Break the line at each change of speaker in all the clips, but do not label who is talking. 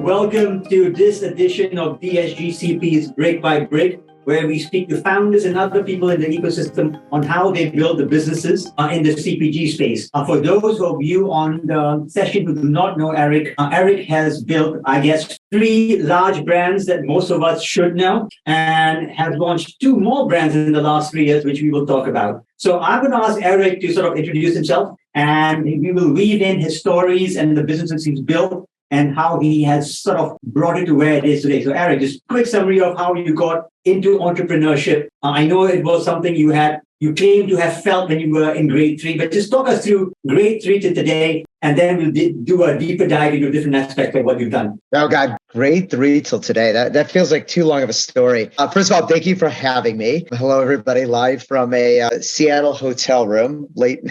welcome to this edition of DSGCP's Brick by Brick, where we speak to founders and other people in the ecosystem on how they build the businesses in the CPG space. For those of you on the session who do not know Eric, Eric has built, I guess, 3 large brands that most of us should know, and has launched 2 more brands in the last 3 years, which we will talk about. So I'm going to ask Eric to sort of introduce himself, and we will weave in his stories and the businesses he's built and how he has sort of brought it to where it is today. So Eric, just quick summary of how you got into entrepreneurship. I know it was something you claim to have felt when you were in grade 3, but just talk us through grade 3 to today, and then we'll do a deeper dive into different aspects of what you've done.
Oh God, grade 3 till today. That feels like too long of a story. First of all, thank you for having me. Hello, everybody, live from a Seattle hotel room, late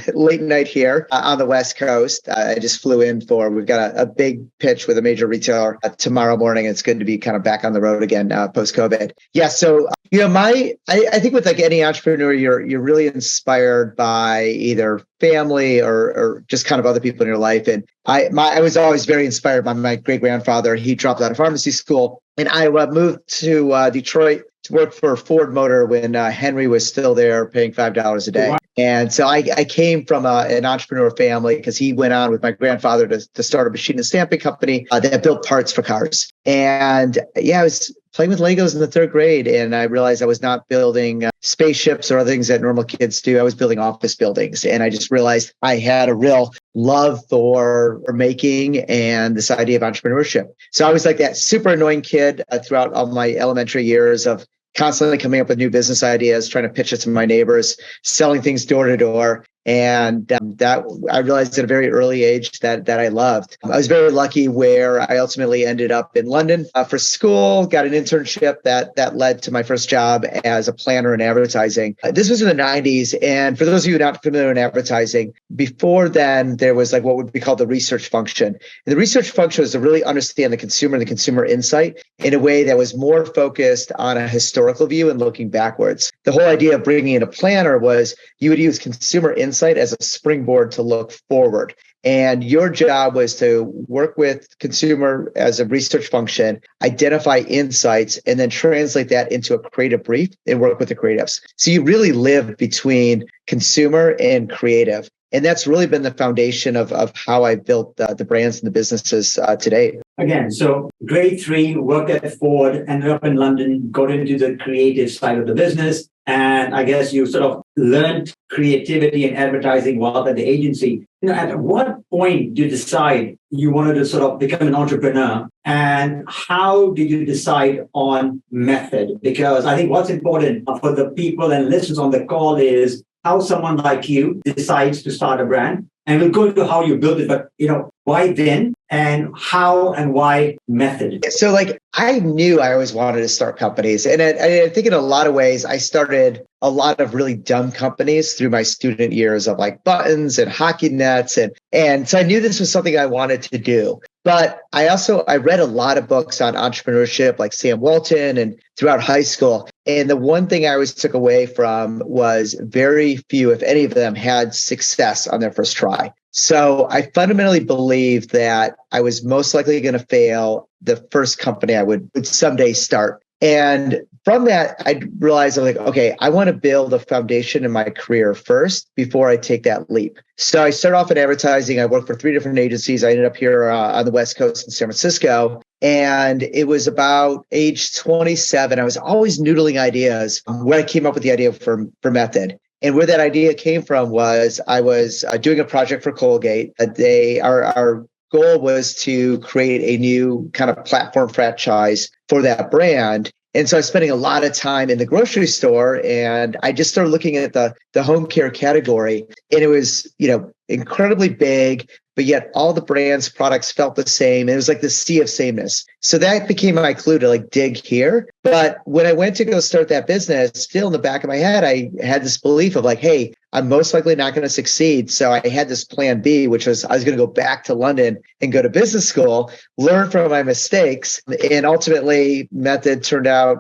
night here on the West Coast. I just flew in we've got a big pitch with a major retailer tomorrow morning. It's good to be kind of back on the road again post-COVID. Yeah, so I think with like any entrepreneur, you're really inspired by either family or just kind of other people in your life. And I was always very inspired by my great grandfather. He dropped out of pharmacy school, and I moved to Detroit to work for Ford Motor when Henry was still there, paying $5 a day. Wow. And so I came from an entrepreneur family because he went on with my grandfather to start a machine and stamping company that built parts for cars. And I was playing with Legos in the 3rd grade, and I realized I was not building spaceships or other things that normal kids do. I was building office buildings, and I just realized I had a real love for making and this idea of entrepreneurship. So I was like that super annoying kid throughout all my elementary years of constantly coming up with new business ideas, trying to pitch it to my neighbors, selling things door to door. And that I realized at a very early age that I loved. I was very lucky where I ultimately ended up in London for school, got an internship that led to my first job as a planner in advertising. This was in the 90s. And for those of you not familiar in advertising, before then, there was like what would be called the research function. And the research function was to really understand the consumer and the consumer insight in a way that was more focused on a historical view and looking backwards. The whole idea of bringing in a planner was you would use consumer insight as a springboard to look forward. And your job was to work with consumer as a research function, identify insights, and then translate that into a creative brief and work with the creatives. So you really lived between consumer and creative. And that's really been the foundation of how I built the brands and the businesses today.
Again, so grade 3, worked at Ford, ended up in London, got into the creative side of the business. And I guess you sort of learned creativity and advertising while at the agency. At what point did you decide you wanted to sort of become an entrepreneur? And how did you decide on method? Because I think what's important for the people and listeners on the call is how someone like you decides to start a brand. And we'll go into how you build it, but why then, and how and why method?
So I knew I always wanted to start companies. And I think in a lot of ways, I started a lot of really dumb companies through my student years of like buttons and hockey nets. And so I knew this was something I wanted to do. But I read a lot of books on entrepreneurship, like Sam Walton, and throughout high school. And the one thing I always took away from was very few, if any of them, had success on their first try. So I fundamentally believed that I was most likely going to fail the first company I would someday start. And from that, I realized I'm like, okay, I want to build a foundation in my career first before I take that leap. So I started off in advertising. I worked for 3 different agencies. I ended up here on the West Coast in San Francisco. And it was about age 27. I was always noodling ideas where I came up with the idea for Method. And where that idea came from was I was doing a project for Colgate. Our goal was to create a new kind of platform franchise for that brand. And so I was spending a lot of time in the grocery store, and I just started looking at the home care category, and it was, incredibly big, but yet all the brand's products felt the same. It was like the sea of sameness. So that became my clue to dig here. But when I went to go start that business, still in the back of my head, I had this belief of hey, I'm most likely not going to succeed. So I had this plan B, which was I was going to go back to London and go to business school, learn from my mistakes. And ultimately, Method turned out,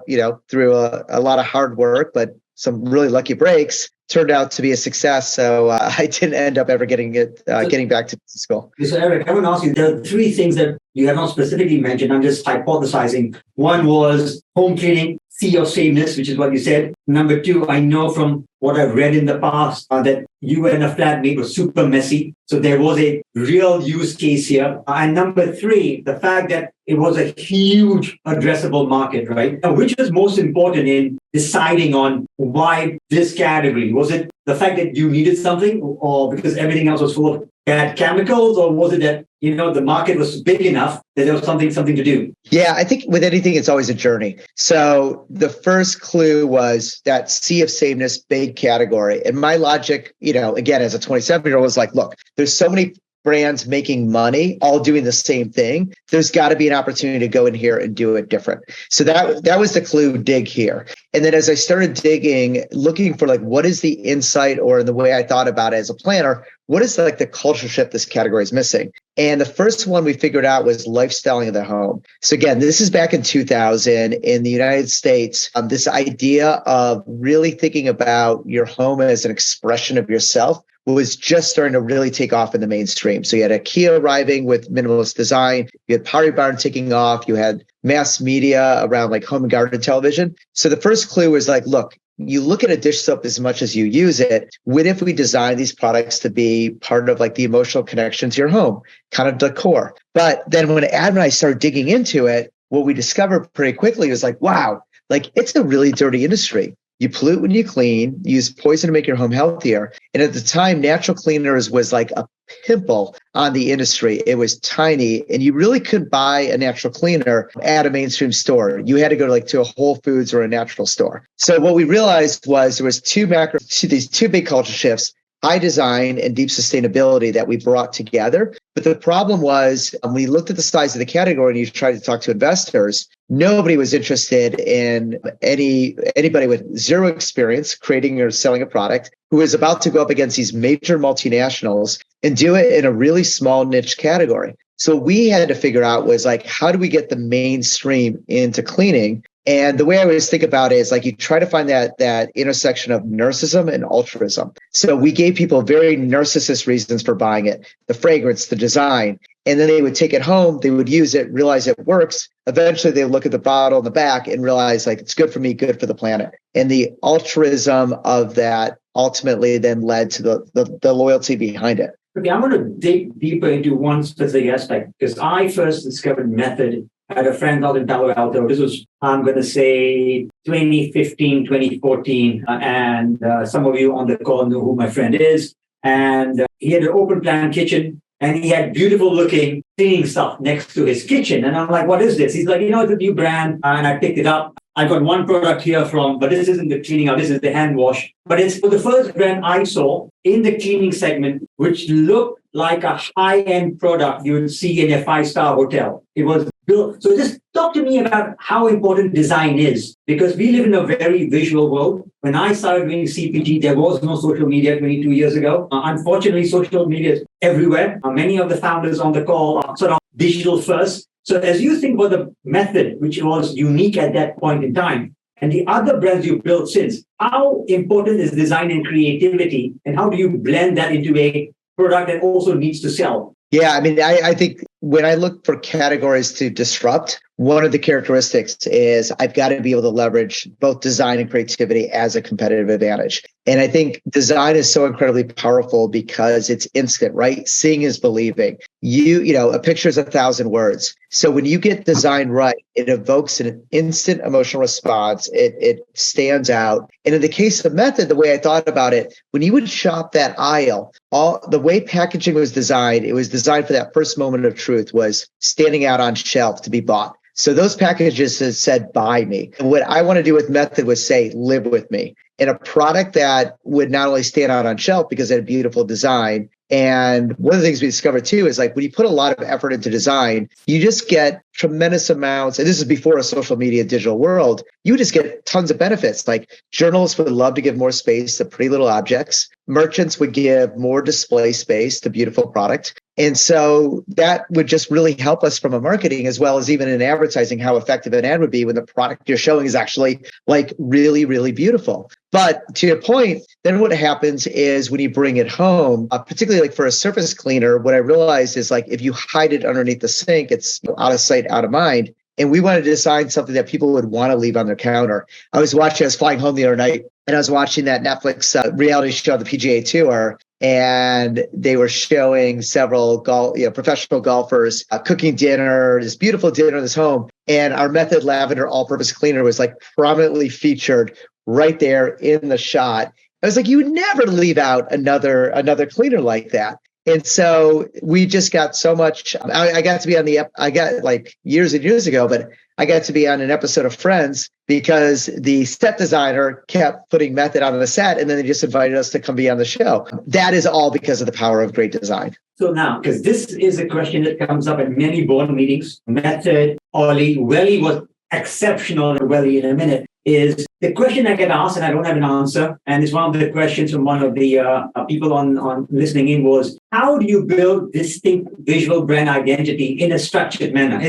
through a lot of hard work, but some really lucky breaks, turned out to be a success. So I didn't end up ever getting back to school.
So Eric, I want to ask you, there are three things that you have not specifically mentioned. I'm just hypothesizing. One was home cleaning, see your sameness, which is what you said. Number two, I know from what I've read in the past that you and a flatmate were super messy. So there was a real use case here. And number three, the fact that it was a huge addressable market, right? Now, which was most important in deciding on why this category? Was it the fact that you needed something, or because everything else was full of bad chemicals, or was it that, the market was big enough that there was something to do?
Yeah, I think with anything, it's always a journey. So the first clue was that sea of sameness, big category. And my logic, again, as a 27-year-old was like, look, there's so many brands making money, all doing the same thing. There's got to be an opportunity to go in here and do it different. So that was the clue, dig here. And then as I started digging, looking for like, what is the insight, or the way I thought about it as a planner, what is like the culture shift this category is missing? And the first one we figured out was lifestyling of the home. So again, this is back in 2000 in the United States. This idea of really thinking about your home as an expression of yourself was just starting to really take off in the mainstream. So you had IKEA arriving with minimalist design. You had Pottery Barn taking off. You had mass media around like home and garden television. So the first clue was like, look, you look at a dish soap as much as you use it. What if we design these products to be part of like the emotional connection to your home, kind of decor? But then when Adam and I started digging into it, what we discovered pretty quickly was like, wow, like it's a really dirty industry. You pollute when you clean, you use poison to make your home healthier. And at the time, natural cleaners was like a pimple on the industry. It was tiny, and you really couldn't buy a natural cleaner at a mainstream store. You had to go to a Whole Foods or a natural store. So what we realized was there was these two big culture shifts: high design and deep sustainability that we brought together. But the problem was, when we looked at the size of the category and you tried to talk to investors, nobody was interested in anybody with zero experience creating or selling a product who was about to go up against these major multinationals and do it in a really small niche category. So what we had to figure out was like, how do we get the mainstream into cleaning? And the way I always think about it is like you try to find that intersection of narcissism and altruism. So we gave people very narcissist reasons for buying it: the fragrance, the design. And then they would take it home, they would use it, realize it works. Eventually they look at the bottle in the back and realize like it's good for me, good for the planet. And the altruism of that ultimately then led to the loyalty behind it.
Okay, I'm going to dig deeper into one specific aspect, because I first discovered method. I had a friend out in Palo Alto. This was, I'm going to say, 2015, 2014. And some of you on the call know who my friend is. And he had an open plan kitchen, and he had beautiful looking cleaning stuff next to his kitchen. And I'm like, what is this? He's like, it's a new brand. And I picked it up. I got one product here but this isn't the cleaning out. This is the hand wash. But it's the first brand I saw in the cleaning segment, which looked like a high-end product you would see in a 5-star hotel. It was built. So just talk to me about how important design is, because we live in a very visual world. When I started doing CPG, there was no social media 22 years ago. Unfortunately, social media is everywhere. Many of the founders on the call are sort of digital first. So as you think about the method, which was unique at that point in time, and the other brands you've built since, how important is design and creativity, and how do you blend that into a product that also needs to sell?
Yeah, I mean, I think when I look for categories to disrupt, one of the characteristics is I've got to be able to leverage both design and creativity as a competitive advantage. And I think design is so incredibly powerful because it's instant, right? Seeing is believing. A picture is 1,000 words. So when you get design right, it evokes an instant emotional response. It stands out. And in the case of method, the way I thought about it, when you would shop that aisle, the way packaging was designed, it was designed for that first moment of truth, was standing out on shelf to be bought. So those packages that said, buy me. And what I want to do with method was say, live with me. And a product that would not only stand out on shelf because it had beautiful design. And one of the things we discovered too is like when you put a lot of effort into design, you just get tremendous amounts, and this is before a social media digital world, you would just get tons of benefits. Like journalists would love to give more space to pretty little objects. Merchants would give more display space to beautiful product. And so that would just really help us from a marketing as well as even in advertising, how effective an ad would be when the product you're showing is actually like really, really beautiful. But to your point, then what happens is when you bring it home, particularly like for a surface cleaner, what I realized is like if you hide it underneath the sink, it's out of sight, out of mind. And we wanted to design something that people would want to leave on their counter. I was flying home the other night, and I was watching that Netflix reality show, the PGA Tour, and they were showing several professional golfers cooking dinner, this beautiful dinner in this home. And our Method Lavender all-purpose cleaner was like prominently featured right there in the shot. I was like, you would never leave out another cleaner like that. And so we just got so much. I got to be on I got like years and years ago, but I got to be on an episode of Friends because the set designer kept putting Method on the set, and then they just invited us to come be on the show. That is all because of the power of great design.
So now, because this is a question that comes up at many board meetings, Method, Olly, Welly was exceptional, Welly in a minute, is the question I get asked and I don't have an answer. And it's one of the questions from one of the people on listening in was, how do you build distinct visual brand identity in a structured manner?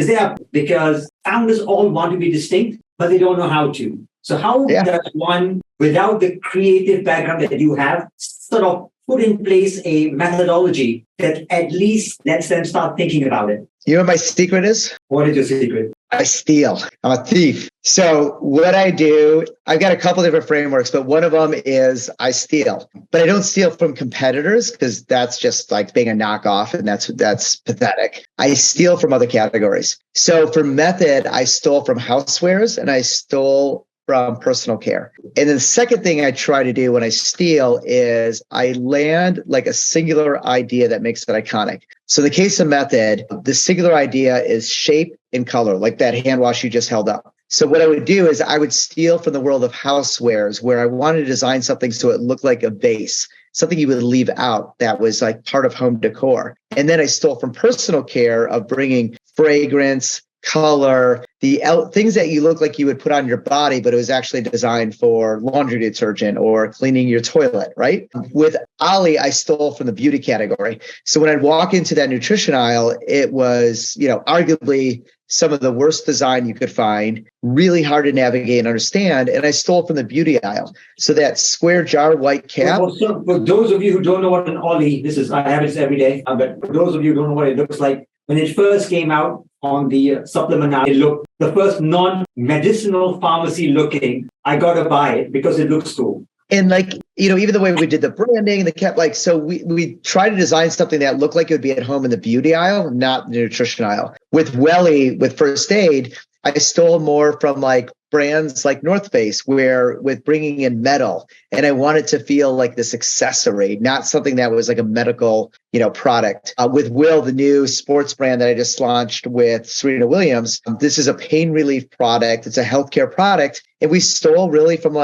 Because founders all want to be distinct, but they don't know how to. So how does one, without the creative background that you have, sort of put in place a methodology that at least lets them start thinking about it?
You know what my secret is?
What is your secret?
I steal. I'm a thief. So what I do, I've got a couple different frameworks, but one of them is I steal. But I don't steal from competitors because that's just like being a knockoff, and that's pathetic. I steal from other categories. So for Method, I stole from housewares and I stole from personal care. And then the second thing I try to do when I steal is I land like a singular idea that makes it iconic. So in the case of Method, the singular idea is shape and color, like that hand wash you just held up. So what I would do is I would steal from the world of housewares where I wanted to design something so it looked like a vase, something you would leave out that was like part of home decor. And then I stole from personal care of bringing fragrance, color, the things that you look like you would put on your body, but it was actually designed for laundry detergent or cleaning your toilet, right? With Olly, I stole from the beauty category. So when I'd walk into that nutrition aisle, it was, arguably some of the worst design you could find, really hard to navigate and understand. And I stole from the beauty aisle. So that square jar, white cap.
So for those of you who don't know what an Olly, I have it every day, but for those of you who don't know what it looks like, when it first came out on the supplement, it looked the first non-medicinal pharmacy looking. I got to buy it because it looks cool.
And even the way we did the branding, the cap, so we tried to design something that looked like it would be at home in the beauty aisle, not the nutrition aisle. With Welly, with First Aid, I stole more from brands like North Face, where with bringing in metal, and I wanted to feel like this accessory, not something that was like a medical, product. With Will, the new sports brand that I just launched with Serena Williams, this is a pain relief product. It's a healthcare product, and we stole really from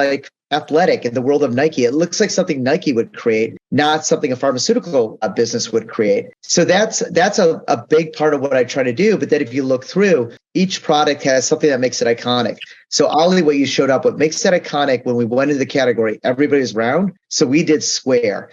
athletic in the world of Nike. It looks like something Nike would create, not something a pharmaceutical business would create. So that's a big part of what I try to do. But then if you look through, each product has something that makes it iconic. So Olly, what you showed up, what makes that iconic when we went into the category, everybody's round. So we did square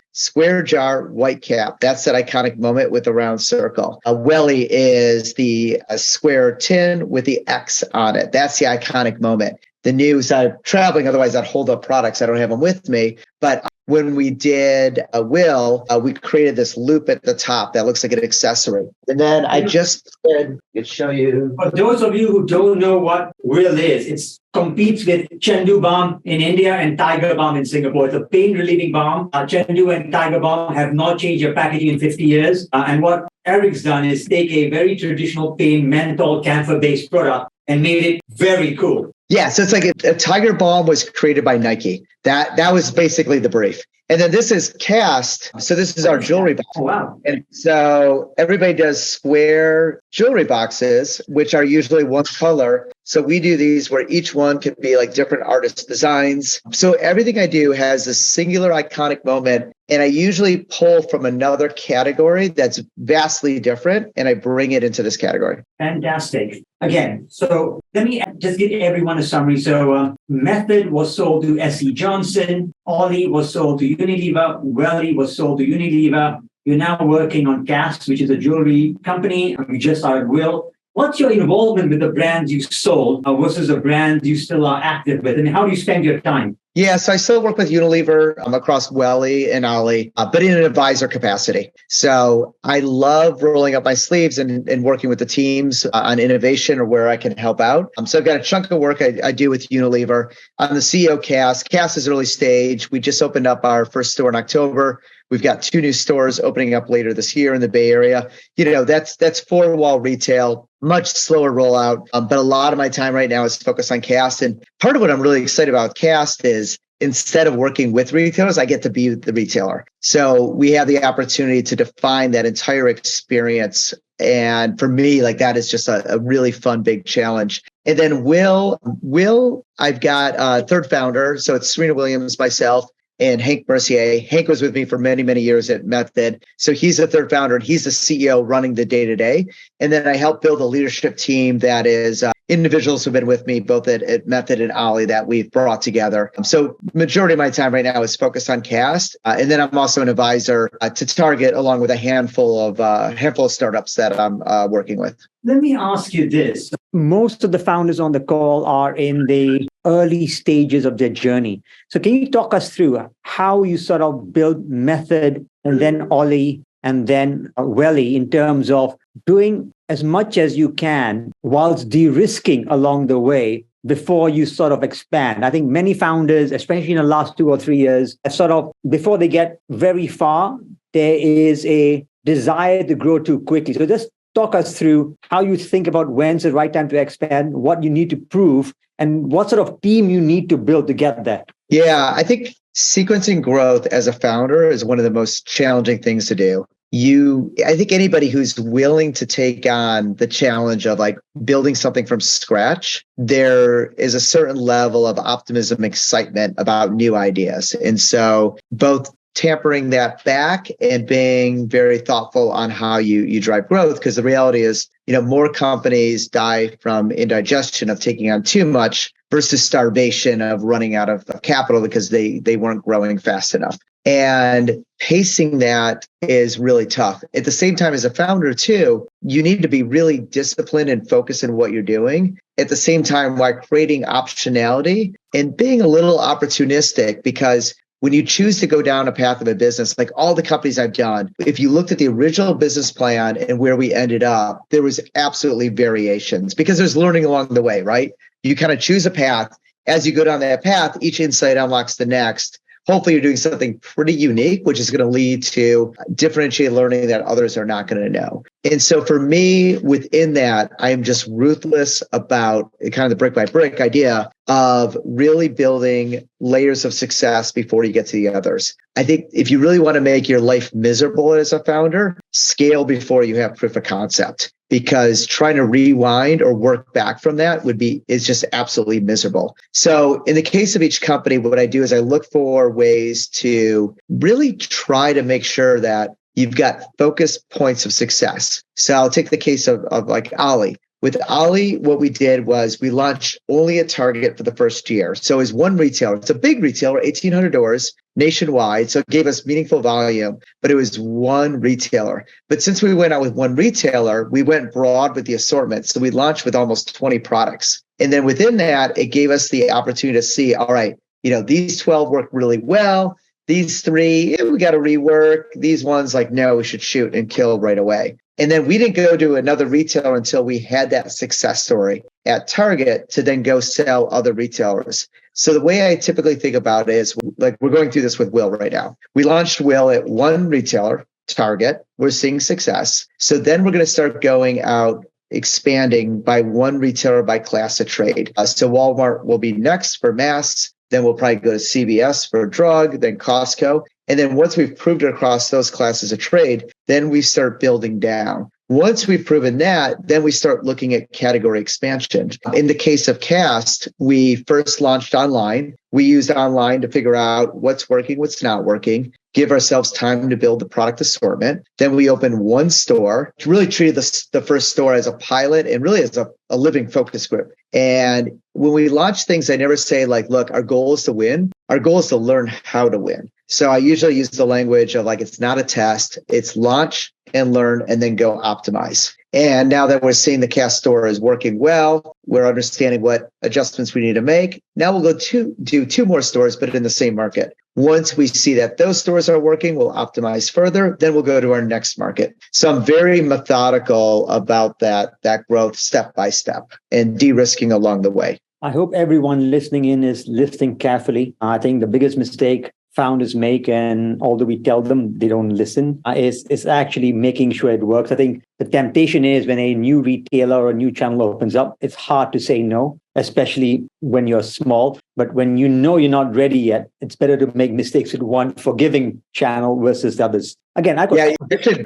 jar, white cap. That's that iconic moment with the round circle. A Welly is the square tin with the X on it. That's the iconic moment. The news, I'm traveling, otherwise I'd hold up products. I don't have them with me. But when we did Will, we created this loop at the top that looks like an accessory. And then I just said, I'll show you.
For those of you who don't know what Will is, it competes with Chandu Balm in India and Tiger Balm in Singapore. It's a pain relieving balm. Chandu and Tiger Balm have not changed their packaging in 50 years. And what Eric's done is take a very traditional pain menthol camphor-based product and made it very cool.
Yeah, so it's like a Tiger Balm was created by Nike. That was basically the brief. And then this is cast. So this is our jewelry box.
Oh, wow.
And so everybody does square jewelry boxes, which are usually one color. So we do these where each one can be like different artist designs. So everything I do has a singular iconic moment. And I usually pull from another category that's vastly different, and I bring it into this category.
Fantastic. Again, so let me just give everyone a summary. So Method was sold to S.C. Johnson. Olly was sold to Unilever. Welly was sold to Unilever. You're now working on Cass, which is a jewelry company. You just hired Will. What's your involvement with the brands you sold versus the brands you still are active with? And how do you spend your time?
Yeah, so I still work with Unilever across Welly and Olly, but in an advisor capacity. So I love rolling up my sleeves and working with the teams on innovation or where I can help out. So I've got a chunk of work I do with Unilever. I'm the CEO Cass. Cass is early stage. We just opened up our first store in October. We've got 2 new stores opening up later this year in the Bay Area. That's 4-wall retail, much slower rollout. But a lot of my time right now is focused on Cass. And part of what I'm really excited about with Cass is instead of working with retailers, I get to be the retailer. So we have the opportunity to define that entire experience. And for me, like that is just a really fun, big challenge. And then Will, I've got a third founder. So it's Serena Williams, myself, and Hank Mercier. Hank was with me for many, many years at Method. So he's the third founder and he's the CEO running the day-to-day. And then I help build a leadership team that is individuals who've been with me both at Method and Olly that we've brought together. So majority of my time right now is focused on Cast. And then I'm also an advisor to Target along with a handful of startups that I'm working with.
Let me ask you this. Most of the founders on the call are in the early stages of their journey. So can you talk us through how you sort of build Method and then Olly and then Welly in terms of doing as much as you can whilst de-risking along the way before you sort of expand? I think many founders, especially in the last 2 or 3 years, have sort of, before they get very far, there is a desire to grow too quickly. So just talk us through how you think about when's the right time to expand, what you need to prove, and what sort of team you need to build to get there.
Yeah, I think sequencing growth as a founder is one of the most challenging things to do. I think anybody who's willing to take on the challenge of like building something from scratch, there is a certain level of optimism, excitement about new ideas. And so both tampering that back and being very thoughtful on how you drive growth, because the reality is, more companies die from indigestion of taking on too much versus starvation of running out of capital because they weren't growing fast enough. And pacing that is really tough. At the same time, as a founder too, you need to be really disciplined and focused on what you're doing. At the same time, while creating optionality and being a little opportunistic, because when you choose to go down a path of a business, like all the companies I've done, if you looked at the original business plan and where we ended up, there was absolutely variations because there's learning along the way, right? You kind of choose a path. As you go down that path, each insight unlocks the next. Hopefully you're doing something pretty unique, which is going to lead to differentiated learning that others are not going to know. And so for me, within that, I am just ruthless about kind of the brick by brick idea of really building layers of success before you get to the others. I think if you really want to make your life miserable as a founder, scale before you have proof of concept, because trying to rewind or work back from that is just absolutely miserable. So in the case of each company, what I do is I look for ways to really try to make sure that you've got focused points of success. So I'll take the case of like Olly. With Olly, what we did was we launched only at Target for the first year. So as one retailer, it's a big retailer, 1,800 doors nationwide. So it gave us meaningful volume, but it was one retailer. But since we went out with one retailer, we went broad with the assortment. So we launched with almost 20 products. And then within that, it gave us the opportunity to see, all right, these 12 work really well. These 3, we got to rework. These ones, like, no, we should shoot and kill right away. And then we didn't go to another retailer until we had that success story at Target to then go sell other retailers. So the way I typically think about it is, like, we're going through this with Will right now. We launched Will at one retailer, Target. We're seeing success. So then we're going to start going out, expanding by one retailer by class of trade. So Walmart will be next for mass. Then we'll probably go to CVS for drug, then Costco. And then once we've proved it across those classes of trade, then we start building down. Once we've proven that, then we start looking at category expansion. In the case of Cast, we first launched online. We used online to figure out what's working, what's not working, give ourselves time to build the product assortment. Then we opened one store, really treated the first store as a pilot and really as a living focus group. And when we launch things, I never say like, look, our goal is to win. Our goal is to learn how to win. So I usually use the language of like, it's not a test, it's launch and learn and then go optimize. And now that we're seeing the Cast store is working well, we're understanding what adjustments we need to make. Now we'll do two more stores, but in the same market. Once we see that those stores are working, we'll optimize further. Then we'll go to our next market. So I'm very methodical about that growth step by step and de-risking along the way.
I hope everyone listening in is listening carefully. I think the biggest mistake founders make, and although we tell them they don't listen, is actually making sure it works. I think the temptation is when a new retailer or a new channel opens up, it's hard to say no, especially when you're small. But when you know you're not ready yet, it's better to make mistakes with one forgiving channel versus the others. Again,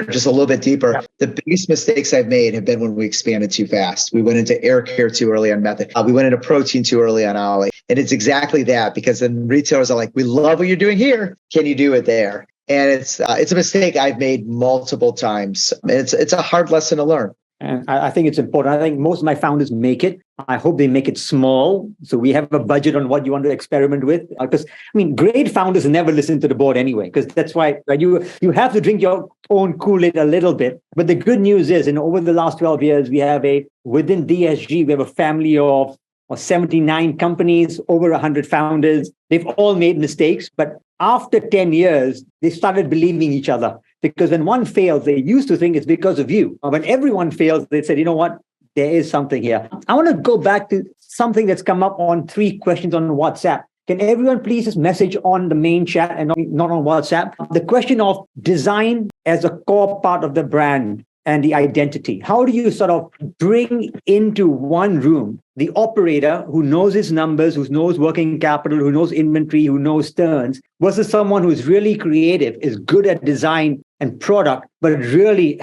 just a little bit deeper. Yeah. The biggest mistakes I've made have been when we expanded too fast. We went into air care too early on Method. We went into protein too early on Olly. And it's exactly that, because then retailers are like, we love what you're doing here. Can you do it there? And it's a mistake I've made multiple times. It's a hard lesson to learn.
And I think it's important. I think most of my founders make it. I hope they make it small. So we have a budget on what you want to experiment with. Because, great founders never listen to the board anyway, because that's why you have to drink your own Kool-Aid a little bit. But the good news is, over the last 12 years, within DSG, we have a family of 79 companies, over 100 founders. They've all made mistakes. But after 10 years, they started believing each other. Because when one fails, they used to think it's because of you. When everyone fails, they said, you know what? There is something here. I want to go back to something that's come up on 3 questions on WhatsApp. Can everyone please just message on the main chat and not on WhatsApp? The question of design as a core part of the brand and the identity. How do you sort of bring into one room the operator who knows his numbers, who knows working capital, who knows inventory, who knows turns, versus someone who's really creative, is good at design and product, but really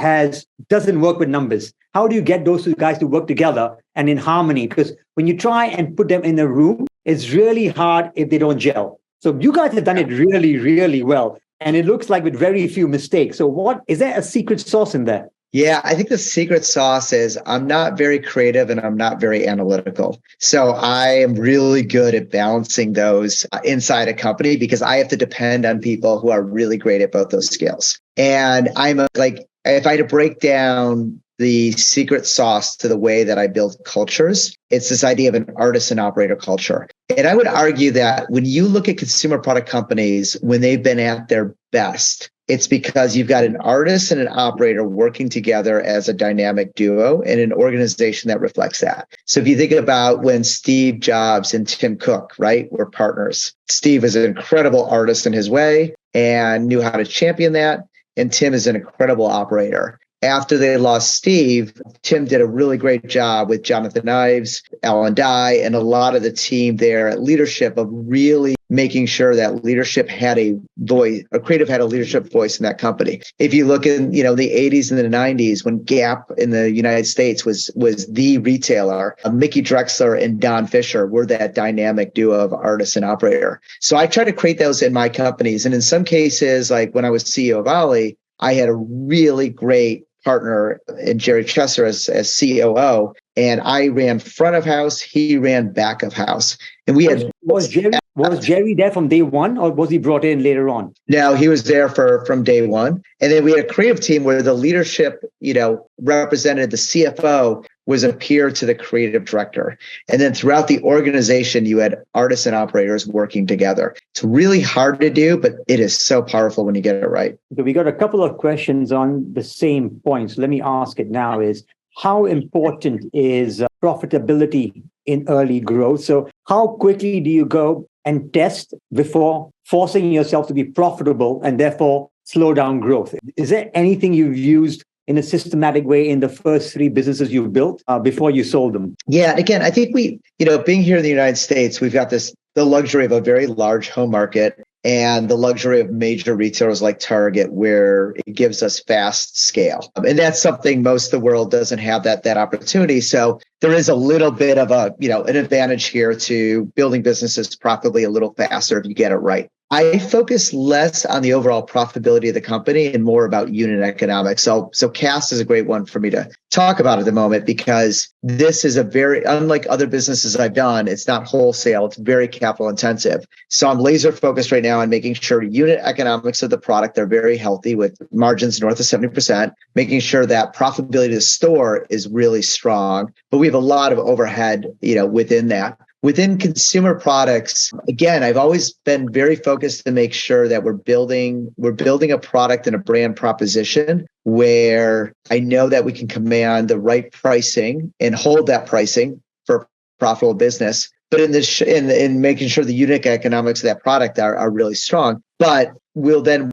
doesn't work with numbers? How do you get those 2 guys to work together and in harmony? Because when you try and put them in a room, it's really hard if they don't gel. So you guys have done it really, really well. And it looks like with very few mistakes. So is there a secret sauce in there?
Yeah, I think the secret sauce is I'm not very creative and I'm not very analytical. So I am really good at balancing those inside a company, because I have to depend on people who are really great at both those skills. And if I had to break down the secret sauce to the way that I build cultures, it's this idea of an artist and operator culture. And I would argue that when you look at consumer product companies, when they've been at their best, it's because you've got an artist and an operator working together as a dynamic duo in an organization that reflects that. So if you think about when Steve Jobs and Tim Cook, right, were partners, Steve is an incredible artist in his way and knew how to champion that. And Tim is an incredible operator. After they lost Steve, Tim did a really great job with Jonathan Ives, Alan Dye, and a lot of the team there at leadership of really making sure that leadership had a voice, or creative had a leadership voice in that company. If you look in, the 80s and the 90s, when Gap in the United States was the retailer, Mickey Drexler and Don Fisher were that dynamic duo of artist and operator. So I try to create those in my companies. And in some cases, like when I was CEO of Olly, I had a really great partner in Jerry Chesser as COO, and I ran front of house. He ran back of house, and we had.
Was Jerry there from day one, or was he brought in later on?
No, he was there from day one, and then we had a creative team where the leadership, represented the CFO was a peer to the creative director, and then throughout the organization, you had artists and operators working together. It's really hard to do, but it is so powerful when you get it right.
So we got a couple of questions on the same points. Let me ask it now: is how important is profitability in early growth? So how quickly do you go and test before forcing yourself to be profitable and therefore slow down growth? Is there anything you've used in a systematic way in the first 3 businesses you've built before you sold them?
Yeah. Again, I think being here in the United States, we've got the luxury of a very large home market and the luxury of major retailers like Target, where it gives us fast scale. And that's something most of the world doesn't have that opportunity. So there is a little bit of an advantage here to building businesses profitably a little faster if you get it right. I focus less on the overall profitability of the company and more about unit economics. So Cast is a great one for me to talk about at the moment, because this is unlike other businesses I've done, it's not wholesale, it's very capital intensive. So I'm laser focused right now on making sure unit economics of the product are very healthy with margins north of 70%, making sure that profitability of the store is really strong. But we have a lot of overhead, within that. Within consumer products, again, I've always been very focused to make sure that we're building a product and a brand proposition where I know that we can command the right pricing and hold that pricing for a profitable business. But in making sure the unit economics of that product are really strong. But we'll then,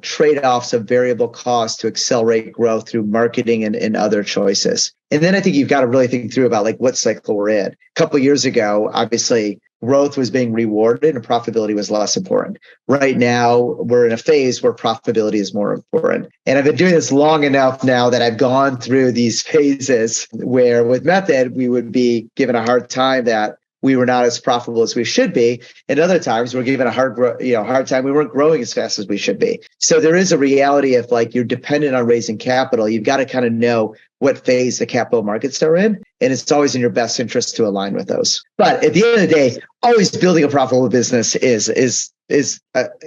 trade off some variable costs to accelerate growth through marketing and other choices. And then I think you've got to really think through about what cycle we're in. A couple of years ago, obviously, growth was being rewarded and profitability was less important. Right now, we're in a phase where profitability is more important. And I've been doing this long enough now that I've gone through these phases where with Method, we would be given a hard time that we were not as profitable as we should be. And other times we're given a hard time. We weren't growing as fast as we should be. So there is a reality of you're dependent on raising capital. You've got to kind of know what phase the capital markets are in. And it's always in your best interest to align with those. But at the end of the day, always building a profitable business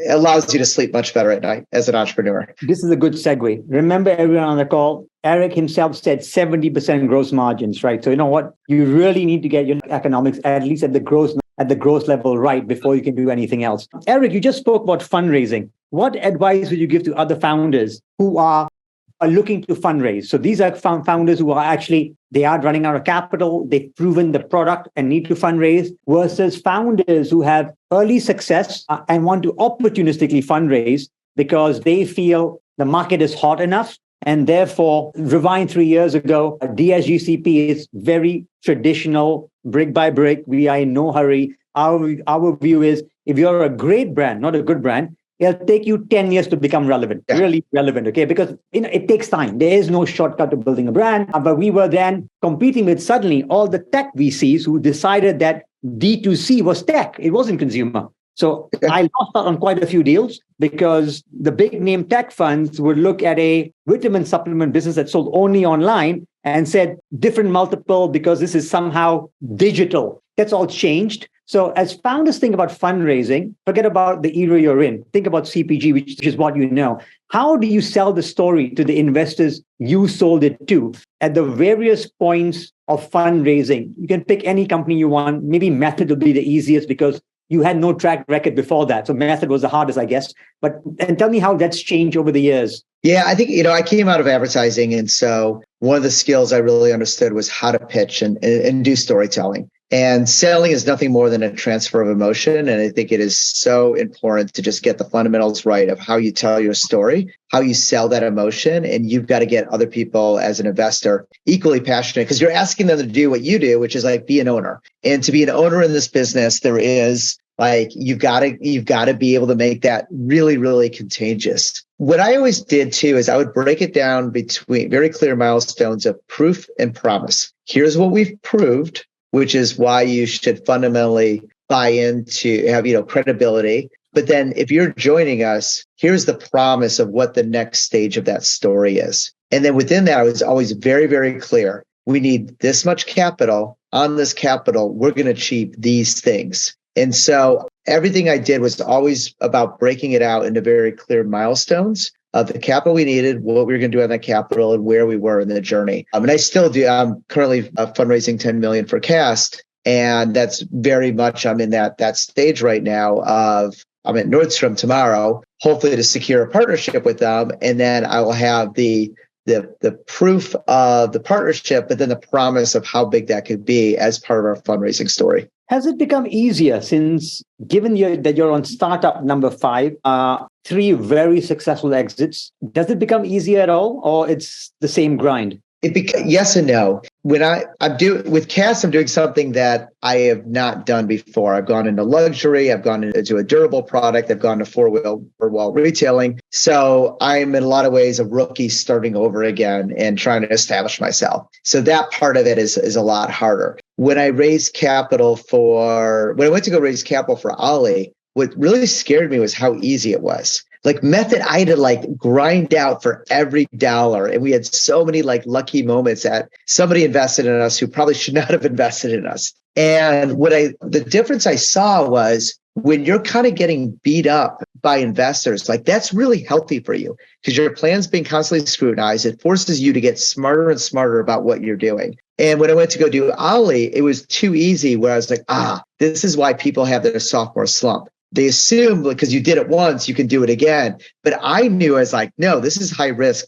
allows you to sleep much better at night as an entrepreneur.
This is a good segue. Remember, everyone on the call, Eric himself said 70% gross margins, right? So you know what? You really need to get your economics at least at the gross level right before you can do anything else. Eric, you just spoke about fundraising. What advice would you give to other founders who are looking to fundraise? So these are founders who are they are running out of capital, they've proven the product and need to fundraise, versus founders who have early success and want to opportunistically fundraise because they feel the market is hot enough. And therefore, rewind 3 years ago, DSGCP is very traditional, brick by brick. We are in no hurry. Our view is if you're a great brand, not a good brand, it'll take you 10 years to become relevant, really relevant, okay? Because it takes time. There is no shortcut to building a brand. But we were then competing with suddenly all the tech VCs who decided that D2C was tech. It wasn't consumer. So I lost out on quite a few deals because the big name tech funds would look at a vitamin supplement business that sold only online and said different multiple because this is somehow digital. That's all changed. So as founders think about fundraising, forget about the era you're in. Think about CPG, which is what you know. How do you sell the story to the investors you sold it to at the various points of fundraising? You can pick any company you want. Maybe Method will be the easiest because you had no track record before that. So Method was the hardest, I guess. And tell me how that's changed over the years.
Yeah, I think, I came out of advertising. And so one of the skills I really understood was how to pitch and do storytelling. And selling is nothing more than a transfer of emotion. And I think it is so important to just get the fundamentals right of how you tell your story, how you sell that emotion. And you've got to get other people as an investor equally passionate because you're asking them to do what you do, which is be an owner. And to be an owner in this business, there is you've got to be able to make that really, really contagious. What I always did too is I would break it down between very clear milestones of proof and promise. Here's what we've proved, which is why you should fundamentally buy into, have, credibility. But then if you're joining us, here's the promise of what the next stage of that story is. And then within that, I was always very, very clear. We need this much capital. On this capital, we're going to achieve these things. And so everything I did was always about breaking it out into very clear milestones of the capital we needed, what we were going to do on that capital, and where we were in the journey. And I still do. I'm currently fundraising $10 million for Cast, and that's very much I'm in that stage right now of I'm at Nordstrom tomorrow, hopefully to secure a partnership with them, and then I will have the proof of the partnership, but then the promise of how big that could be as part of our fundraising story.
Has it become easier since, given that you're on startup number 5, 3 very successful exits, does it become easier at all, or it's the same grind?
Yes and no. When I'm doing with Cass, I'm doing something that I have not done before. I've gone into luxury. I've gone into a durable product. I've gone to four-wall retailing. So I'm in a lot of ways a rookie starting over again and trying to establish myself. So that part of it is a lot harder. When I went to go raise capital for Olly, what really scared me was how easy it was. Like method, I had to grind out for every dollar. And we had so many lucky moments that somebody invested in us who probably should not have invested in us. And the difference I saw was when you're kind of getting beat up by investors, that's really healthy for you because your plan's being constantly scrutinized. It forces you to get smarter and smarter about what you're doing. And when I went to go do Olly, it was too easy where I was this is why people have their sophomore slump. They assume because you did it once, you can do it again. But I knew I was no, this is high risk.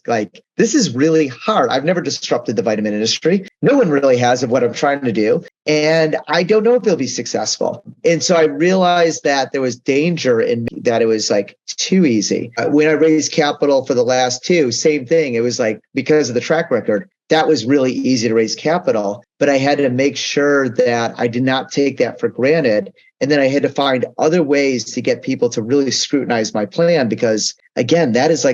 This is really hard. I've never disrupted the vitamin industry. No one really has of what I'm trying to do. And I don't know if it'll be successful. And so I realized that there was danger in me, that it was too easy. When I raised capital for the last two, same thing. It was because of the track record, that was really easy to raise capital, but I had to make sure that I did not take that for granted. And then I had to find other ways to get people to really scrutinize my plan because, again, that is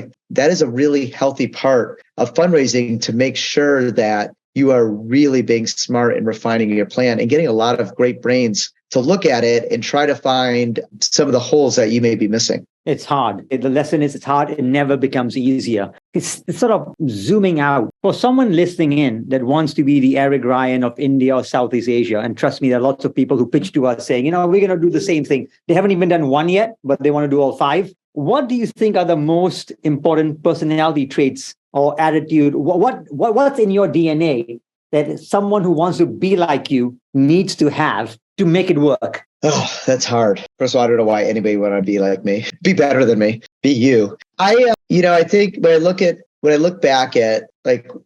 a really healthy part of fundraising to make sure that you are really being smart and refining your plan and getting a lot of great brains to look at it and try to find some of the holes that you may be missing.
It's hard. The lesson is it's hard. It never becomes easier. It's sort of zooming out. For someone listening in that wants to be the Eric Ryan of India or Southeast Asia, and trust me, there are lots of people who pitch to us saying, we're going to do the same thing. They haven't even done one yet, but they want to do all five. What do you think are the most important personality traits or attitude? What's in your DNA that someone who wants to be like you needs to have to make it work?
Oh, that's hard. First of all, I don't know why anybody would want to be like me, be better than me, be you. I think when I look back at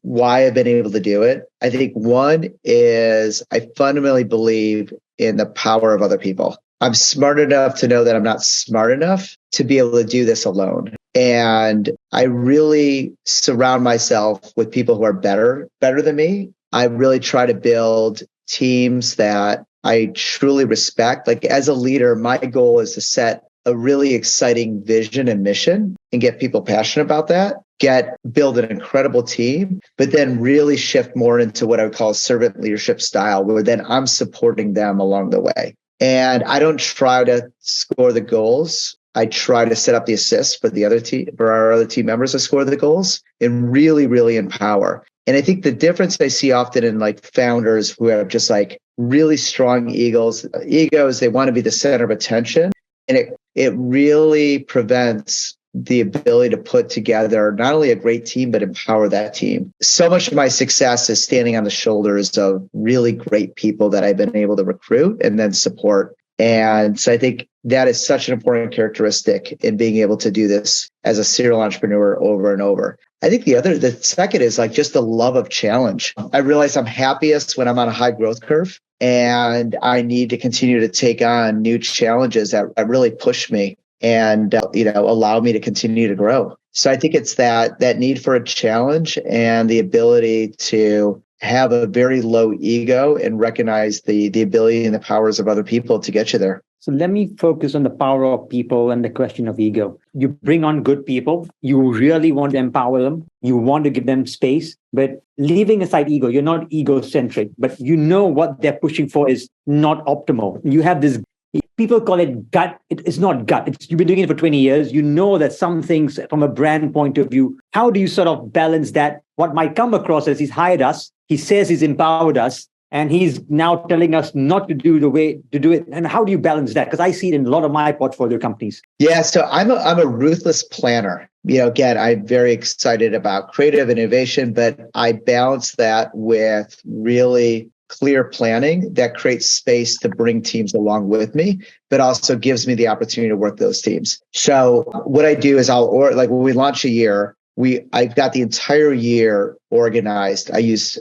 why I've been able to do it, I think one is I fundamentally believe in the power of other people. I'm smart enough to know that I'm not smart enough to be able to do this alone. And I really surround myself with people who are better than me. I really try to build teams that I truly respect. As a leader, my goal is to set a really exciting vision and mission and get people passionate about that, build an incredible team, but then really shift more into what I would call a servant leadership style, where then I'm supporting them along the way. And I don't try to score the goals. I try to set up the assists for our other team members to score the goals and really, really empower. And I think the difference I see often in founders who have just really strong egos, they want to be the center of attention. And it really prevents the ability to put together not only a great team, but empower that team. So much of my success is standing on the shoulders of really great people that I've been able to recruit and then support. And so I think that is such an important characteristic in being able to do this as a serial entrepreneur over and over. I think the second is just the love of challenge. I realize I'm happiest when I'm on a high growth curve and I need to continue to take on new challenges that really push me and, allow me to continue to grow. So I think it's that need for a challenge and the ability to have a very low ego and recognize the ability and the powers of other people to get you there.
So let me focus on the power of people and the question of ego. You bring on good people. You really want to empower them. You want to give them space. But leaving aside ego, you're not egocentric, but you know what they're pushing for is not optimal. You have this, people call it gut. It's not gut. You've been doing it for 20 years. You know that some things from a brand point of view, how do you sort of balance that? What might come across as he's hired us, he says he's empowered us, and he's now telling us not to do the way to do it. And how do you balance that? Because I see it in a lot of my portfolio companies.
Yeah, so I'm a ruthless planner. Again, I'm very excited about creative innovation, but I balance that with really clear planning that creates space to bring teams along with me, but also gives me the opportunity to work those teams. So what I do is when we launch a year, I've got the entire year organized. I use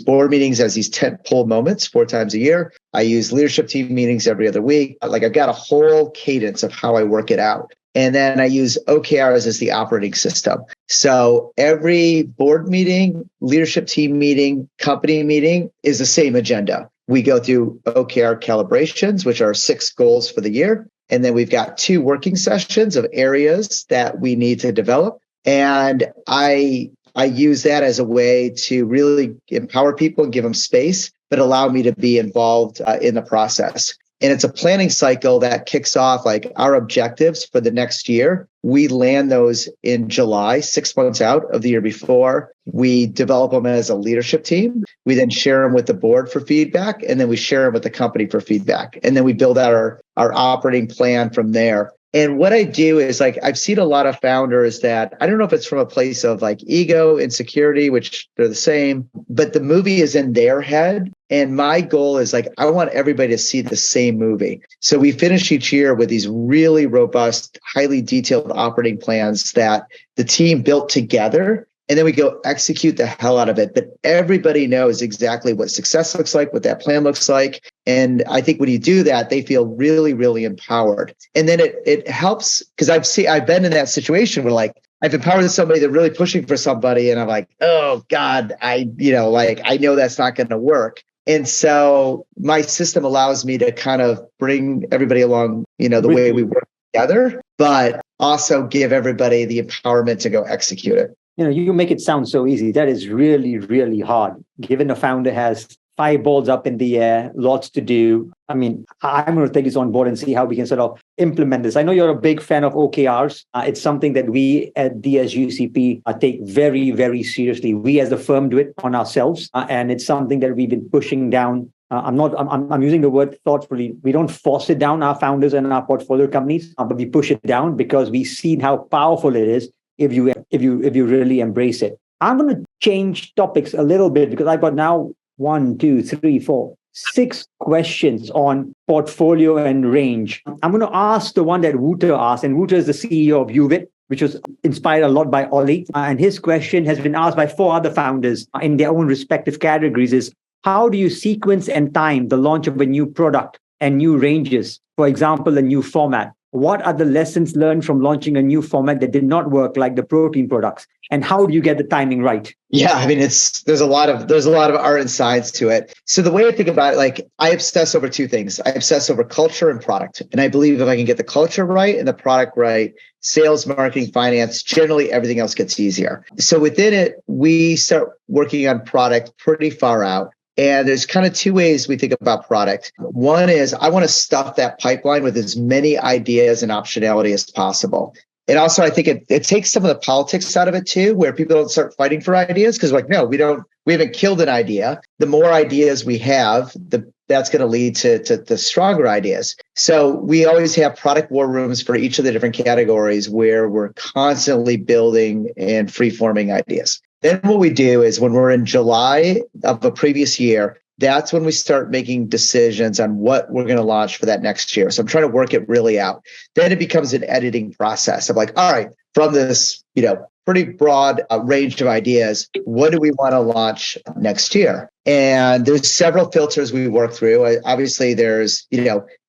board meetings as these tentpole moments 4 times a year. I use leadership team meetings every other week. I've got a whole cadence of how I work it out. And then I use OKRs as the operating system. So every board meeting, leadership team meeting, company meeting is the same agenda. We go through OKR calibrations, which are 6 goals for the year. And then we've got 2 working sessions of areas that we need to develop. And I use that as a way to really empower people and give them space, but allow me to be involved in the process. And it's a planning cycle that kicks off like our objectives for the next year. We land those in July, 6 months out of the year before. We develop them as a leadership team. We then share them with the board for feedback, and then we share them with the company for feedback. And then we build out our operating plan from there. And what I do is like, I've seen a lot of founders that I don't know if it's from a place of like ego, insecurity, which they're the same, but the movie is in their head. And my goal is like, I want everybody to see the same movie. So we finish each year with these really robust, highly detailed operating plans that the team built together. And then we go execute the hell out of it. But everybody knows exactly what success looks like, what that plan looks like. And I think when you do that, they feel really, really empowered. And then it helps because I've been in that situation where like I've empowered somebody, they're really pushing for somebody. And I'm like, oh God, I know that's not going to work. And so my system allows me to kind of bring everybody along, the way we work together, but also give everybody the empowerment to go execute it.
You make it sound so easy. That is really, really hard. Given the founder has 5 balls up in the air, lots to do. I mean, I'm going to take this on board and see how we can sort of implement this. I know you're a big fan of OKRs. It's something that we at DSGCP take very, very seriously. We as the firm do it on ourselves. And it's something that we've been pushing down. I'm using the word thoughtfully. We don't force it down our founders and our portfolio companies, but we push it down because we've seen how powerful it is if you really embrace it. I'm going to change topics a little bit because I've got now 1, 2, 3, 4, 6 questions on portfolio and range. I'm going to ask the one that Wouter asked, and Wouter is the CEO of Uvit, which was inspired a lot by Olly. And his question has been asked by 4 other founders in their own respective categories is, how do you sequence and time the launch of a new product and new ranges? For example, a new format. What are the lessons learned from launching a new format that did not work, like the protein products? And how do you get the timing right?
Yeah, I mean, there's a lot of art and science to it. So the way I think about it, like I obsess over 2 things. I obsess over culture and product. And I believe if I can get the culture right and the product right, sales, marketing, finance, generally everything else gets easier. So within it, we start working on product pretty far out. And there's kind of 2 ways we think about product. One is I want to stuff that pipeline with as many ideas and optionality as possible. And also, I think it takes some of the politics out of it too, where people don't start fighting for ideas because like, no, we haven't killed an idea. The more ideas we have, that's going to lead to stronger ideas. So we always have product war rooms for each of the different categories where we're constantly building and free-forming ideas. Then what we do is when we're in July of a previous year, that's when we start making decisions on what we're going to launch for that next year. So I'm trying to work it really out. Then it becomes an editing process of like, all right, from this, pretty broad range of ideas, what do we want to launch next year? And there's several filters we work through. Obviously, there's,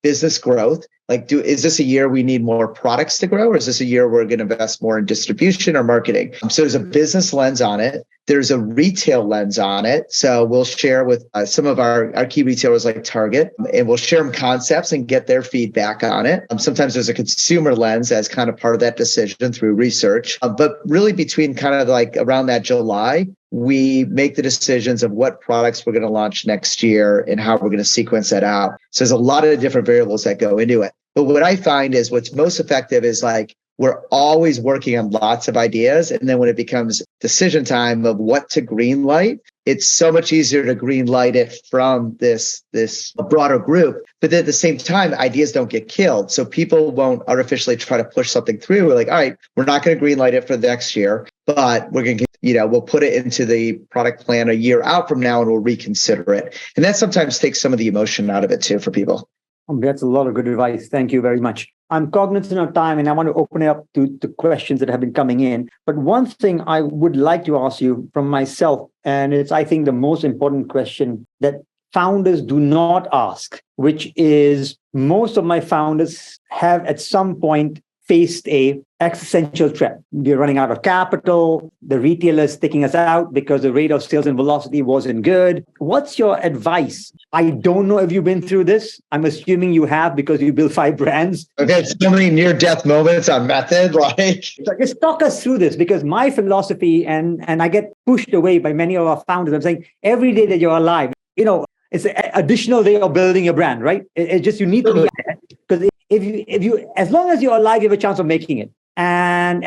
business growth. Like, is this a year we need more products to grow? Or is this a year we're going to invest more in distribution or marketing? So there's a business lens on it. There's a retail lens on it. So we'll share with some of our key retailers like Target, and we'll share them concepts and get their feedback on it. Sometimes there's a consumer lens as kind of part of that decision through research. But really between kind of like around that July, we make the decisions of what products we're going to launch next year and how we're going to sequence that out. So there's a lot of different variables that go into it. But what I find is what's most effective is like we're always working on lots of ideas. And then when it becomes decision time of what to green light, it's so much easier to green light it from this broader group. But then at the same time, ideas don't get killed. So people won't artificially try to push something through. We're like, all right, we're not going to green light it for the next year, but we're going to, we'll put it into the product plan a year out from now and we'll reconsider it. And that sometimes takes some of the emotion out of it too for people.
That's a lot of good advice. Thank you very much. I'm cognizant of time and I want to open it up to questions that have been coming in. But one thing I would like to ask you from myself, and it's, I think, the most important question that founders do not ask, which is most of my founders have at some point faced a existential threat. We're running out of capital. The retailers taking us out because the rate of sales and velocity wasn't good. What's your advice? I don't know if you've been through this. I'm assuming you have because you built 5 brands.
I've had so many near-death moments on Method.
So just talk us through this, because my philosophy, and I get pushed away by many of our founders. I'm saying every day that you're alive, it's an additional day of building your brand, right? It's just you need to be there, because if you as long as you're alive, you have a chance of making it. And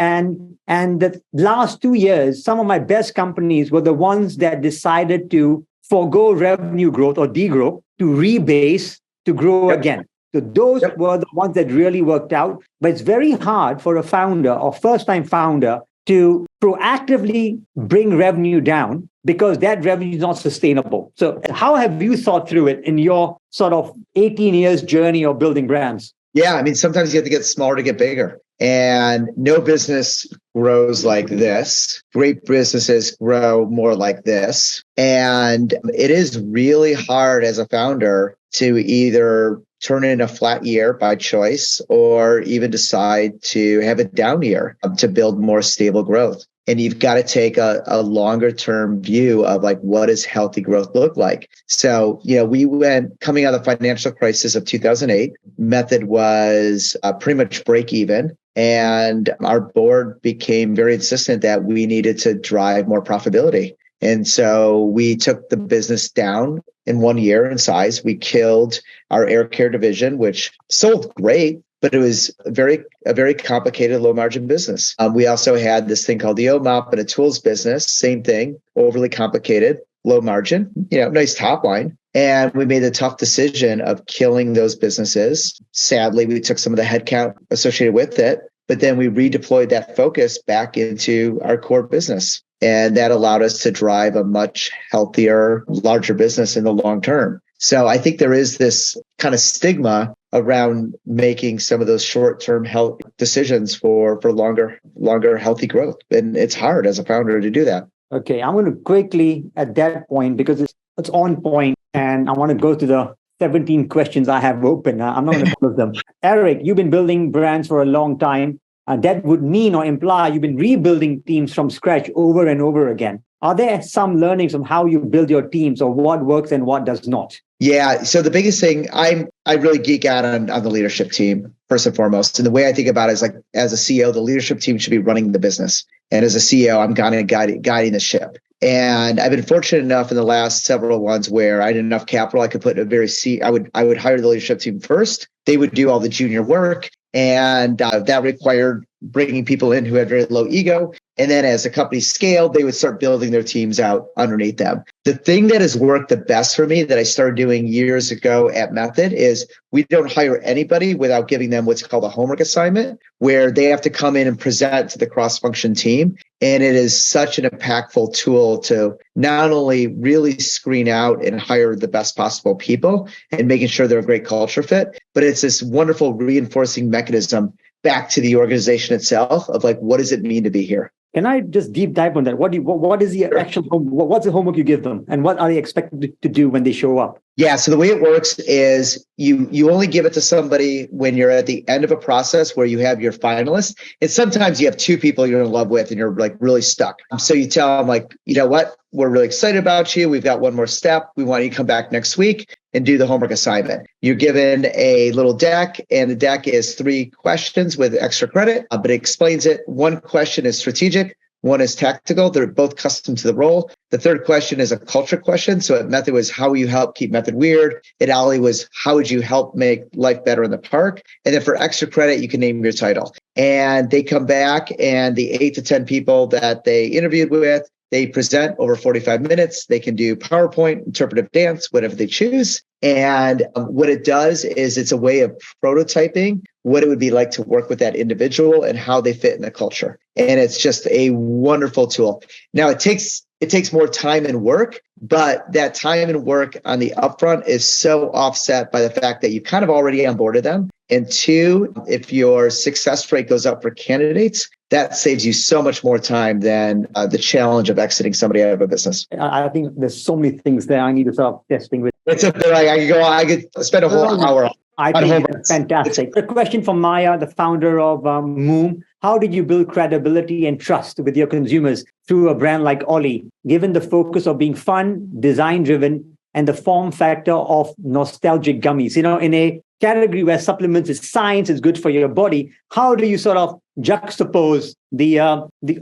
the last 2 years, some of my best companies were the ones that decided to forego revenue growth or degrowth to rebase to grow again. So those were the ones that really worked out. But it's very hard for a founder or first-time founder to proactively bring revenue down because that revenue is not sustainable. So how have you thought through it in your sort of 18 years journey of building brands?
Yeah, I mean, sometimes you have to get smaller to get bigger. And no business grows like this. Great businesses grow more like this. And it is really hard as a founder to either turn in a flat year by choice or even decide to have a down year to build more stable growth. And you've got to take a longer term view of like, what does healthy growth look like? So, we went coming out of the financial crisis of 2008, Method was pretty much break even. And our board became very insistent that we needed to drive more profitability. And so we took the business down in 1 year in size. We killed our air care division, which sold great, but it was a very complicated, low margin business. We also had this thing called the OMOP and a tools business. Same thing, overly complicated, low margin, nice top line. And we made the tough decision of killing those businesses. Sadly, we took some of the headcount associated with it, but then we redeployed that focus back into our core business. And that allowed us to drive a much healthier, larger business in the long term. So I think there is this kind of stigma around making some of those short-term health decisions for longer healthy growth. And it's hard as a founder to do that.
Okay, I'm going to quickly at that point, because it's on point, and I want to go to the 17 questions I have open. I'm not going to close them. Eric, you've been building brands for a long time. That would mean or imply you've been rebuilding teams from scratch over and over again. Are there some learnings on how you build your teams or what works and what does not?
Yeah. So the biggest thing, I really geek out on the leadership team, first and foremost. And the way I think about it is like, as a CEO, the leadership team should be running the business. And as a CEO, I'm kind of guiding the ship. And I've been fortunate enough in the last several ones where I had enough capital, I could put I would hire the leadership team first. They would do all the junior work. And that required bringing people in who had very low ego. And then as the company scaled, they would start building their teams out underneath them. The thing that has worked the best for me that I started doing years ago at Method is we don't hire anybody without giving them what's called a homework assignment, where they have to come in and present to the cross-function team. And it is such an impactful tool to not only really screen out and hire the best possible people and making sure they're a great culture fit, but it's this wonderful reinforcing mechanism back to the organization itself of like, what does it mean to be here?
Can I just deep dive on that? What is the actual what's the homework you give them, and what are they expected to do when they show up?
Yeah, so the way it works is you only give it to somebody when you're at the end of a process where you have your finalists, and sometimes you have 2 people you're in love with and you're like really stuck. So you tell them like, you know what, we're really excited about you. We've got one more step. We want you to come back next week and do the homework assignment. You're given a little deck, and the deck is 3 questions with extra credit, but it explains it. 1 question is strategic. 1 is tactical. They're both custom to the role. The 3rd question is a culture question. So at Method was, how will you help keep Method weird? At Olly was, how would you help make life better in the park? And then for extra credit, you can name your title. And they come back, and the 8 to 10 people that they interviewed with, they present over 45 minutes. They can do PowerPoint, interpretive dance, whatever they choose. And what it does is it's a way of prototyping what it would be like to work with that individual and how they fit in the culture. And it's just a wonderful tool. Now, it takes more time and work, but that time and work on the upfront is so offset by the fact that you kind of already onboarded them. And 2, if your success rate goes up for candidates, that saves you so much more time than the challenge of exiting somebody out of a business.
I think there's so many things there I need to start testing with.
It's I could spend a whole hour.
I think that's fantastic. A question from Maya, the founder of Moom. how did you build credibility and trust with your consumers through a brand like Olly, given the focus of being fun, design-driven, and the form factor of nostalgic gummies? In a category where supplements is science, is good for your body, how do you sort of juxtapose the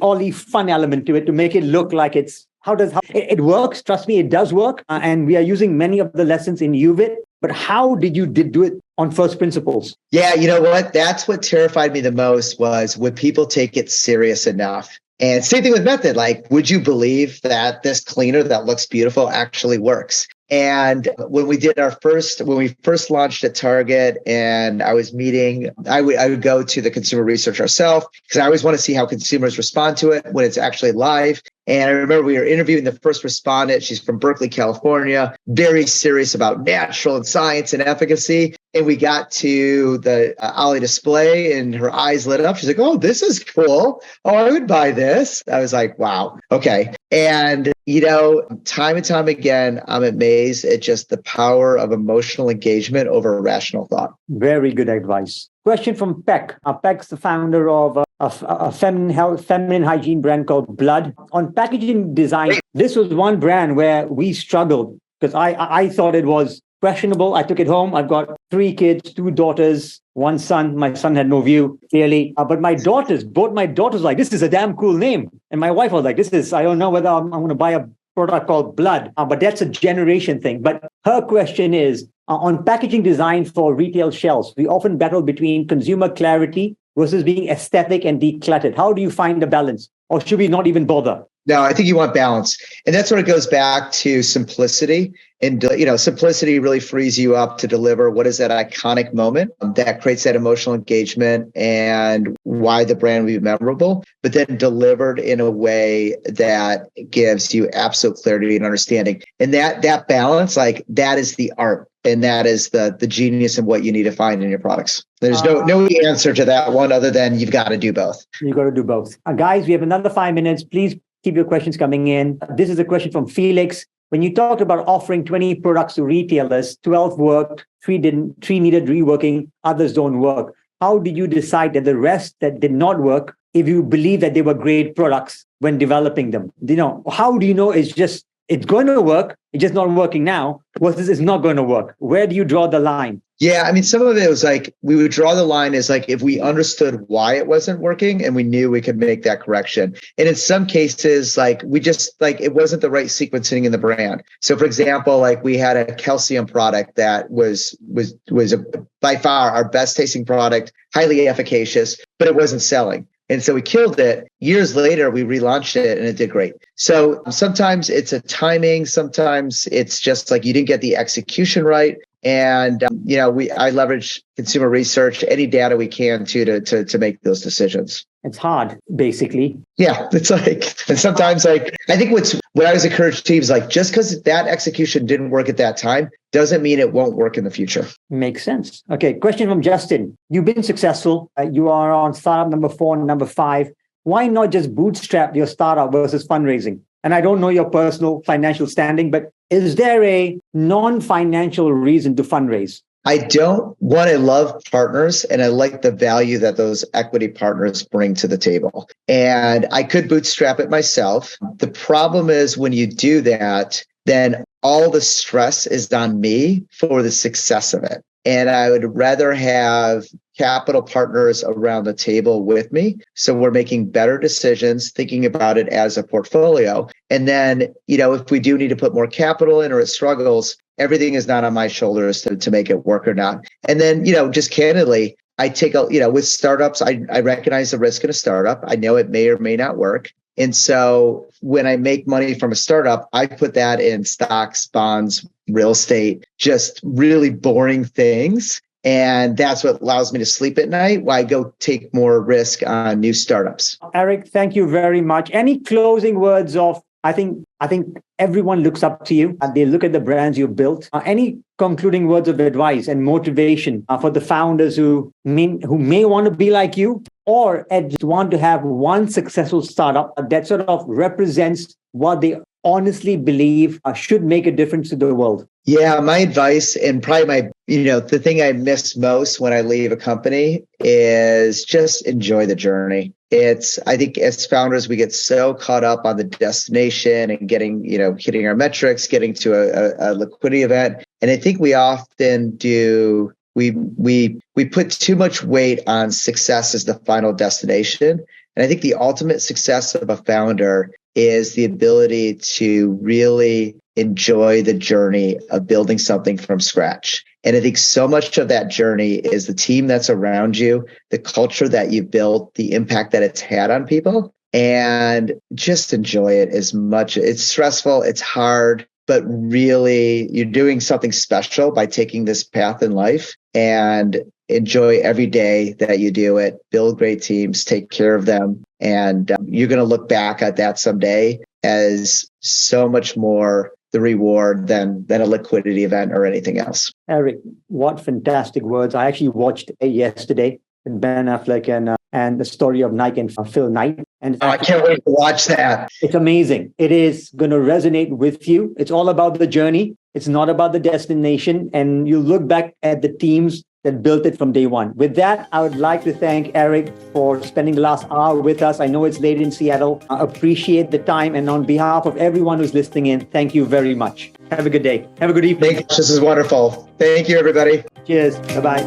Olly fun element to it to make it look like it works? Trust me, it does work. And we are using many of the lessons in UVIT. But how did you do it on first principles?
Yeah, you know what? That's what terrified me the most was, would people take it serious enough? And same thing with method. Like, would you believe that this cleaner that looks beautiful actually works? And when we first launched at Target, and I was meeting, I would go to the consumer research ourselves, because I always want to see how consumers respond to it when it's actually live. And I remember we were interviewing the first respondent. She's from Berkeley, California, very serious about natural and science and efficacy. And we got to the Olly display and her eyes lit up. She's like, oh, this is cool. Oh, I would buy this. I was like, wow. Okay. And, time and time again, I'm amazed at just the power of emotional engagement over rational thought.
Very good advice. Question from Peck. Peck's the founder of a feminine hygiene brand called Blood. On packaging design, this was one brand where we struggled because I thought it was questionable. I took it home. I've got 3 kids, 2 daughters, 1 son. My son had no view, clearly. But both my daughters were like, this is a damn cool name. And my wife was like, I don't know whether I'm going to buy a product called Blood. But that's a generation thing. But her question is, on packaging design for retail shelves, we often battle between consumer clarity versus being aesthetic and decluttered. How do you find the balance? Or should we not even bother?
No, I think you want balance. And that's when it goes back to simplicity. And, simplicity really frees you up to deliver what is that iconic moment that creates that emotional engagement and why the brand will be memorable, but then delivered in a way that gives you absolute clarity and understanding. And that balance, like, that is the art. And that is the genius of what you need to find in your products. There's no answer to that one other than you've got to do both.
You've got to do both. Guys, we have another 5 minutes. Please keep your questions coming in. This is a question from Felix. When you talked about offering 20 products to retailers, 12 worked, 3 didn't, 3 needed reworking, others don't work. How did you decide that the rest that did not work, if you believe that they were great products when developing them? How do you know it's going to work, it's just not working now, versus it's not going to work? Where do you draw the line?
Yeah, I mean, some of it was like, we would draw the line as like, if we understood why it wasn't working and we knew we could make that correction. And in some cases, like, we just, like, it wasn't the right sequencing in the brand. So for example, like, we had a calcium product that was by far our best tasting product, highly efficacious, but it wasn't selling. And so we killed it. Years later, we relaunched it and it did great. So sometimes it's a timing. Sometimes it's just like you didn't get the execution right. And, I leverage consumer research, any data we can to make those decisions.
It's hard, basically.
Yeah, it's like, and sometimes, like, I think what I always encourage teams, like, just because that execution didn't work at that time doesn't mean it won't work in the future.
Makes sense. Okay, question from Justin. You've been successful. You are on startup number 4 and number 5. Why not just bootstrap your startup versus fundraising? And I don't know your personal financial standing, but is there a non-financial reason to fundraise?
I love partners, and I like the value that those equity partners bring to the table. And I could bootstrap it myself. The problem is when you do that, then all the stress is on me for the success of it. And I would rather have capital partners around the table with me. So we're making better decisions, thinking about it as a portfolio. And then, if we do need to put more capital in or it struggles, everything is not on my shoulders to make it work or not. And then, just candidly, I take with startups, I recognize the risk in a startup. I know it may or may not work. And so when I make money from a startup, I put that in stocks, bonds, real estate, just really boring things. And that's what allows me to sleep at night while I go take more risk on new startups.
Eric, thank you very much. Any closing words of, I think everyone looks up to you and they look at the brands you've built. Any concluding words of advice and motivation for the founders who may want to be like you, or just want to have one successful startup that sort of represents what they honestly believe should make a difference to the world?
Yeah, my advice and probably the thing I miss most when I leave a company is just enjoy the journey. I think as founders, we get so caught up on the destination and hitting our metrics, getting to a liquidity event. And I think we often we put too much weight on success as the final destination. And I think the ultimate success of a founder is the ability to really enjoy the journey of building something from scratch. And I think so much of that journey is the team that's around you, the culture that you've built, the impact that it's had on people, and just enjoy it as much. It's stressful, it's hard, but really you're doing something special by taking this path in life, and enjoy every day that you do it, build great teams, take care of them. And you're going to look back at that someday as so much more the reward than a liquidity event or anything else.
Eric, what fantastic words. I actually watched yesterday with Ben Affleck and the story of Nike and Phil Knight. And
I can't wait to watch that.
It's amazing. It is going to resonate with you. It's all about the journey. It's not about the destination. And you look back at the teams that built it from day one. With that, I would like to thank Eric for spending the last hour with us. I know it's late in Seattle. I appreciate the time. And on behalf of everyone who's listening in, thank you very much. Have a good day. Have a good evening.
This is wonderful. Thank you, everybody.
Cheers. Bye-bye.